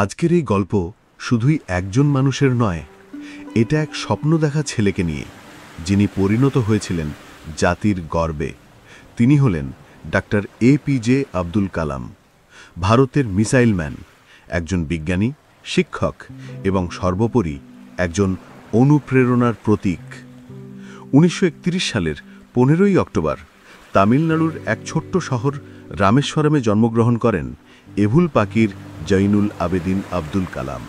আজকের এই গল্প শুধুই একজন মানুষের নয়, এটা এক স্বপ্ন দেখা ছেলেকে নিয়ে, যিনি পরিণত হয়েছিলেন জাতির গর্বে। তিনি হলেন ডাক্তার এপিজে আব্দুল কালাম, ভারতের মিসাইল ম্যান, একজন বিজ্ঞানী, শিক্ষক এবং সর্বোপরি একজন অনুপ্রেরণার প্রতীক। 1931 সালের 15ই অক্টোবর তামিলনাড়ুর এক ছোট্ট শহর রামেশ্বরমে জন্মগ্রহণ করেন এভুল পাকির জৈনুল আবেদিন আব্দুল কালাম।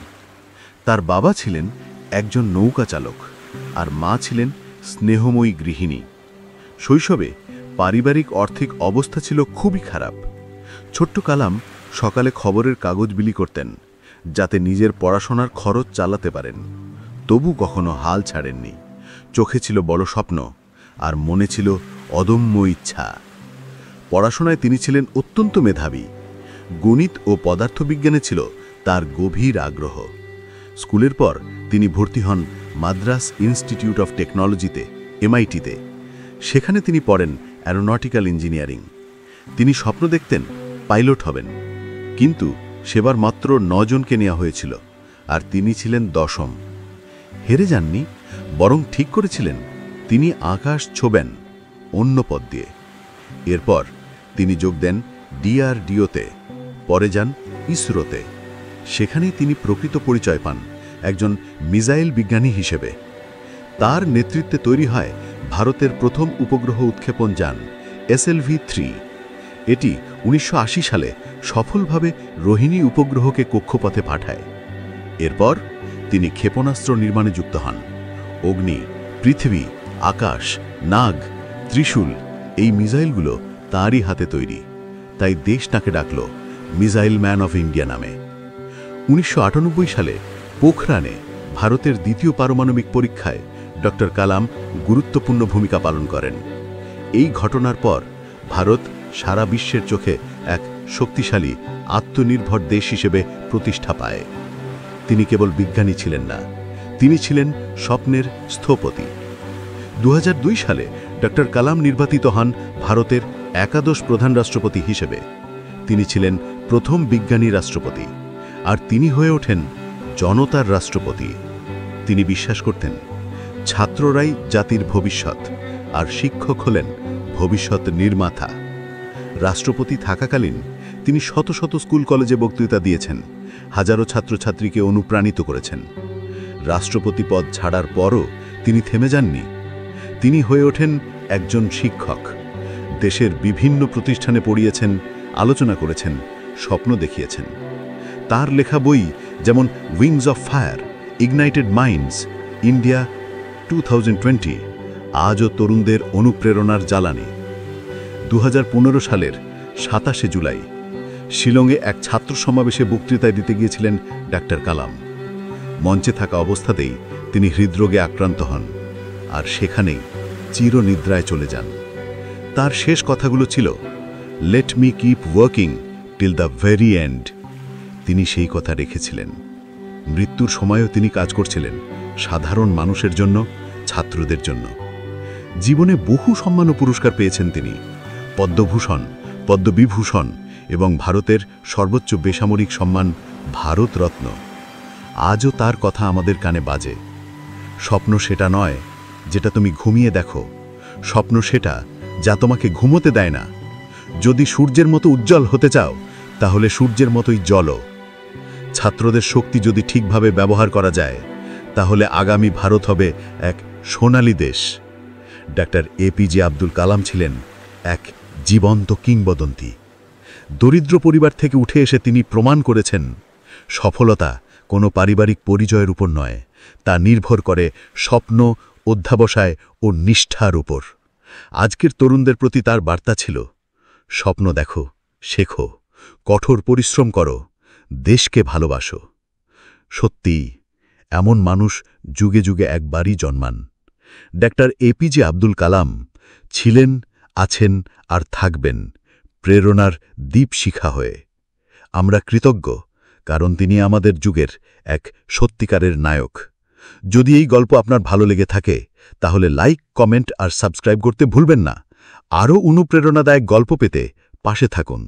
তার বাবা ছিলেন একজন নৌকা চালক আর মা ছিলেন স্নেহময়ী গৃহিণী। শৈশবে পারিবারিক আর্থিক অবস্থা ছিল খুবই খারাপ। ছোট্ট কালাম সকালে খবরের কাগজ বিলি করতেন, যাতে নিজের পড়াশোনার খরচ চালাতে পারেন। তবু কখনো হাল ছাড়েননি। চোখে ছিল বড় স্বপ্ন আর মনে ছিল অদম্য ইচ্ছা। পড়াশোনায় তিনি ছিলেন অত্যন্ত মেধাবী। গণিত ও পদার্থবিজ্ঞানে ছিল তার গভীর আগ্রহ। স্কুলের পর তিনি ভর্তি হন মাদ্রাস ইনস্টিটিউট অফ টেকনোলজিতে, MIT-তে। সেখানে তিনি পড়েন অ্যারোনটিক্যাল ইঞ্জিনিয়ারিং। তিনি স্বপ্ন দেখতেন পাইলট হবেন, কিন্তু সেবার মাত্র 9 জনকে নেওয়া হয়েছিল, আর তিনি ছিলেন 10ম। হেরে যাননি, বরং ঠিক করেছিলেন তিনি আকাশ ছোঁবেন অন্য পথ দিয়ে। এরপর তিনি যোগ দেন DRDO-তে, পরে যান ইসরোতে। সেখানেই তিনি প্রকৃত পরিচয় পান একজন মিসাইল বিজ্ঞানী হিসেবে। তার নেতৃত্বে তৈরি হয় ভারতের প্রথম উপগ্রহ উৎক্ষেপণ যান SLV-3। এটি 1980 সালে সফলভাবে রোহিণী উপগ্রহকে কক্ষপথে পাঠায়। এরপর তিনি ক্ষেপণাস্ত্র নির্মাণে যুক্ত হন। অগ্নি, পৃথিবী, আকাশ, নাগ, ত্রিশূল, এই মিসাইলগুলো তাঁরই হাতে তৈরি। তাই দেশ তাকে ডাকল মিসাইল ম্যান অফ ইন্ডিয়া নামে। 1998 সালে পোখরানে ভারতের দ্বিতীয় পারমাণবিক পরীক্ষায় ডক্টর কালাম গুরুত্বপূর্ণ ভূমিকা পালন করেন। এই ঘটনার পর ভারত সারা বিশ্বের চোখে এক শক্তিশালী, আত্মনির্ভর দেশ হিসেবে প্রতিষ্ঠা পায়। তিনি কেবল বিজ্ঞানী ছিলেন না, তিনি ছিলেন স্বপ্নের স্থপতি। 2002 সালে ডক্টর কালাম নির্বাচিত হন ভারতের একাদশ প্রধান রাষ্ট্রপতি হিসেবে। তিনি ছিলেন প্রথম বিজ্ঞানী রাষ্ট্রপতি, আর তিনি হয়ে ওঠেন জনতার রাষ্ট্রপতি। তিনি বিশ্বাস করতেন ছাত্ররাই জাতির ভবিষ্যৎ, আর শিক্ষক হলেন ভবিষ্যৎ নির্মাতা। রাষ্ট্রপতি থাকাকালীন তিনি শত শত স্কুল কলেজে বক্তৃতা দিয়েছেন, হাজারো ছাত্রছাত্রীকে অনুপ্রাণিত করেছেন। রাষ্ট্রপতি পদ ছাড়ার পরও তিনি থেমে যাননি। তিনি হয়ে ওঠেন একজন শিক্ষক। দেশের বিভিন্ন প্রতিষ্ঠানে পড়িয়েছেন, আলোচনা করেছেন, স্বপ্ন দেখিয়েছেন। তার লেখা বই যেমন wings of fire, ignited minds, India 2020 আজও তরুণদের অনুপ্রেরণার জ্বালানি। 2015 সালের 27 জুলাই শিলংয়ে এক ছাত্র সমাবেশে বক্তৃতায় দিতে গিয়েছিলেন ডাক্তার কালাম। মঞ্চে থাকা অবস্থাতেই তিনি হৃদরোগে আক্রান্ত হন, আর সেখানেই চিরনিদ্রায় চলে যান। তার শেষ কথাগুলো ছিল, let me keep working till the very end. তিনি সেই কথা রেখেছিলেন। মৃত্যুর সময়ও তিনি কাজ করছিলেন সাধারণ মানুষের জন্য, ছাত্রদের জন্য। জীবনে বহু সম্মান ও পুরস্কার পেয়েছেন তিনি, পদ্মভূষণ, পদ্মবিভূষণ এবং ভারতের সর্বোচ্চ বেসামরিক সম্মান ভারতরত্ন। আজও তার কথা আমাদের কানে বাজে। স্বপ্ন সেটা নয় যেটা তুমি ঘুমিয়ে দেখো, স্বপ্ন সেটা যা তোমাকে ঘুমোতে দেয় না। যদি সূর্যের মতো উজ্জ্বল হতে চাও, তাহলে সূর্যের মতোই জ্বলো। ছাত্রদের শক্তি যদি ঠিকভাবে ব্যবহার করা যায়, তাহলে আগামী ভারত হবে এক সোনালী দেশ। ডাক্তার এপিজে আব্দুল কালাম ছিলেন এক জীবন্ত কিংবদন্তি। দরিদ্র পরিবার থেকে উঠে এসে তিনি প্রমাণ করেছেন, সফলতা কোনো পারিবারিক পরিচয়ের উপর নয়, তা নির্ভর করে স্বপ্ন, অধ্যাবসায় ও নিষ্ঠার উপর। আজকের তরুণদের প্রতি তার বার্তা ছিল, স্বপ্ন দেখো, শেখো, কঠোর পরিশ্রম করো, দেশকে ভালোবাসো। সত্যি, এমন মানুষ যুগে যুগে একবারই জন্মান। ডাক্তার এপিজে আব্দুল কালাম ছিলেন, আছেন আর থাকবেন প্রেরণার দীপশিখা হয়ে। আমরা কৃতজ্ঞ, কারণ তিনি আমাদের যুগের এক সত্যিকারের নায়ক। যদি এই গল্প আপনার ভালো লেগে থাকে, তাহলে লাইক, কমেন্ট আর সাবস্ক্রাইব করতে ভুলবেন না। আরও অনুপ্রেরণাদায়ক গল্প পেতে পাশে থাকুন।